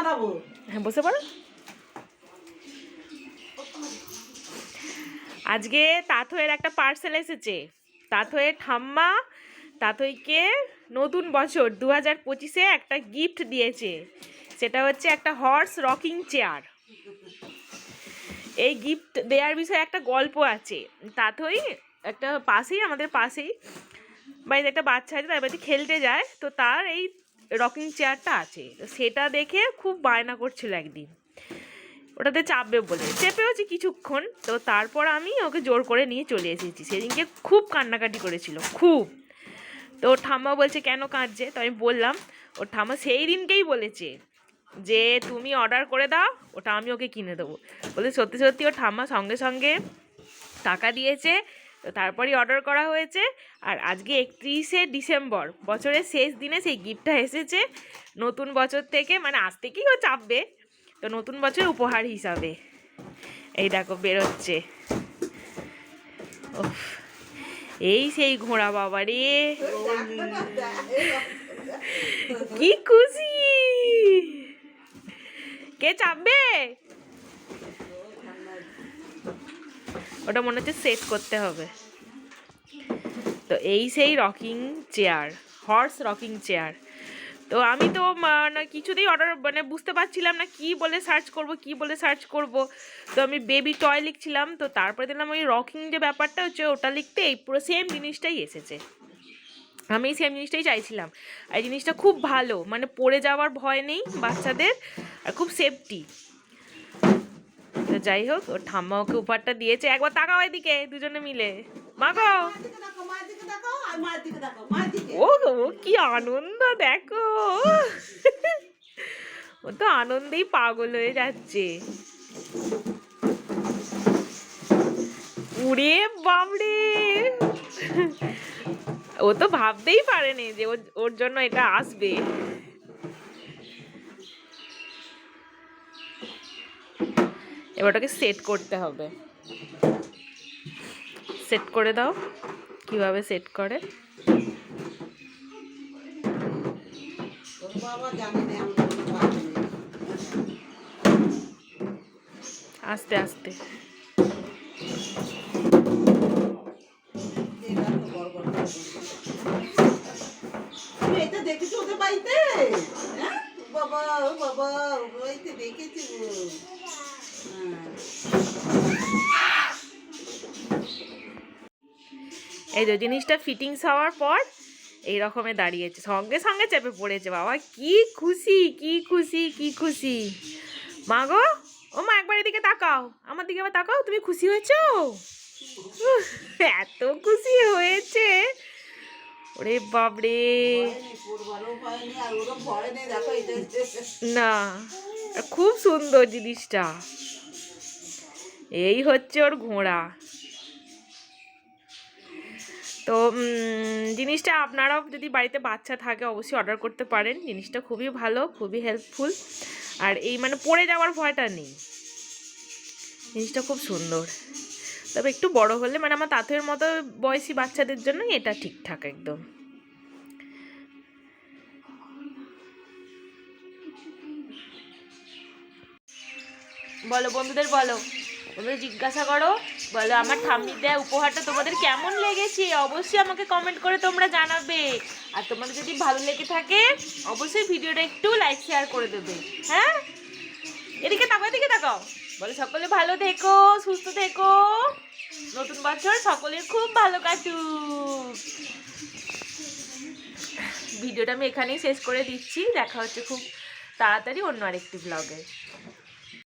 হ্যাঁ বসে পড়ো। আজকে তাথয়ের একটা পার্সেল এসেছে। তাথয়ের ঠাম্মা তাথইকে নতুন বছর 2025-এ একটা গিফট দিয়েছে। সেটা হচ্ছে একটা হর্স রকিং চেয়ার। এই গিফট দেওয়ার বিষয়ে একটা গল্প আছে। তাথই একটা পাশেই, আমাদের পাশেই বাড়িতে একটা বাচ্চা আছে, তার বাড়িতে খেলতে যায়, তো তার এই রকিং চেয়ারটা আছে। তো সেটা দেখে খুব বায়না করছিল একদিন ওটাতে চাপবে বলে। চেপেওছি কিছুক্ষণ, তো তারপর আমি ওকে জোর করে নিয়ে চলে এসেছি। সেদিনকে খুব কান্নাকাটি করেছিল, খুব। তো ওর ঠাম্মা বলছে কেন কাঁদছে, তো আমি বললাম ওর ঠাম্মা সেই দিনকেই বলেছে যে তুমি অর্ডার করে দাও, ওটা আমি ওকে কিনে দেবো। বলে সত্যি সত্যি ওর ঠাম্মা সঙ্গে সঙ্গে টাকা দিয়েছে, তো তারপরই অর্ডার করা হয়েছে। আর আজকে 31শে ডিসেম্বর, বছরের শেষ দিনে সেই গিফটটা এসেছে। নতুন বছর থেকে, মানে আজ থেকেই ও চাপবে, তো নতুন বছর উপহার হিসাবে এই দেখো বেরোচ্ছে। এই সেই ঘোড়া বাবা রে, কি খুশি! কে চাপবে? ওটা মনে হচ্ছে সেট করতে হবে। তো এই সেই rocking chair, horse rocking chair. তো আমি তো কিছুতেই অর্ডার বুঝতে পারছিলাম না কি বলে সার্চ করব। তো আমি বেবি টয় লিখছিলাম, তো তারপরে দিলাম ওই রকিং যে ব্যাপারটা হচ্ছে ওটা লিখতে এই পুরো সেম জিনিসটাই এসেছে। আমি সেম জিনিসটাই চাইছিলাম। এই জিনিসটা খুব ভালো, মানে পড়ে যাওয়ার ভয় নেই বাচ্চাদের, আর খুব সেফটি। তো যাই হোক, ওর ঠাম্মা ওকে উপহারটা দিয়েছে। একবার তাকাও এদিকে দুজনে মিলে, মাগো ও কি আনন্দ দেখো, ও তো আনন্দেই পাগল হয়ে যাচ্ছে। উড়ে বাবরে, ও তো ভাবতেই পারেনি যে ওর জন্য এটা আসবে। এবার ওটাকে সেট করতে হবে। সেট করে দাও, কিভাবে সেট করে। আস্তে আস্তে এটা দেখেছি ওদের বাড়িতে, বাবা বাবা বাড়িতে দেখেছি। এই যে জিনিসটা ফিটিংস হওয়ার পর এই রকমের দাঁড়িয়েছে, সঙ্গে সঙ্গে চেপে পড়েছে। বাবা কি খুশি, কি খুশি, কি খুশি! মা গো, ও মা একবার এদিকে তাকাও, আমার দিকে আবার তাকাও। তুমি খুশি হয়েছো? এত খুশি হয়েছে, ওরে বাবরে! না, খুব সুন্দর জিনিসটা। এই হচ্ছে ওর ঘোড়া। তো জিনিসটা আপনারাও যদি বাড়িতে বাচ্চা থাকে অবশ্যই অর্ডার করতে পারেন। জিনিসটা খুবই ভালো, খুবই হেল্পফুল, আর এই মানে পড়ে যাওয়ার ভয়টা নেই। জিনিসটা খুব সুন্দর। তবে একটু বড় হলে, মানে আমার তাঁতের মতো বয়সী বাচ্চাদের জন্য এটা ঠিকঠাক একদম। বলো বন্ধুদের, বলো বন্ধুদের, জিজ্ঞাসা করো, বলো আমার ঠাম্মির দেয়া উপহারটা তোমাদের কেমন লেগেছে। অবশ্যই আমাকে কমেন্ট করে তোমরা জানাবে। আর তোমাদের যদি ভালো লেগে থাকে অবশ্যই ভিডিওটা একটু লাইক শেয়ার করে দেবে। হ্যাঁ, এদিকে তাকাও, এদিকে তাকাও। বলে সকলে ভালো থেকো, সুস্থ থেকো, নতুন বছর সকলের খুব ভালো কাটুক। ভিডিওটা আমি এখানেই শেষ করে দিচ্ছি। দেখা হচ্ছে খুব তাড়াতাড়ি অন্য আরেকটি ব্লগে।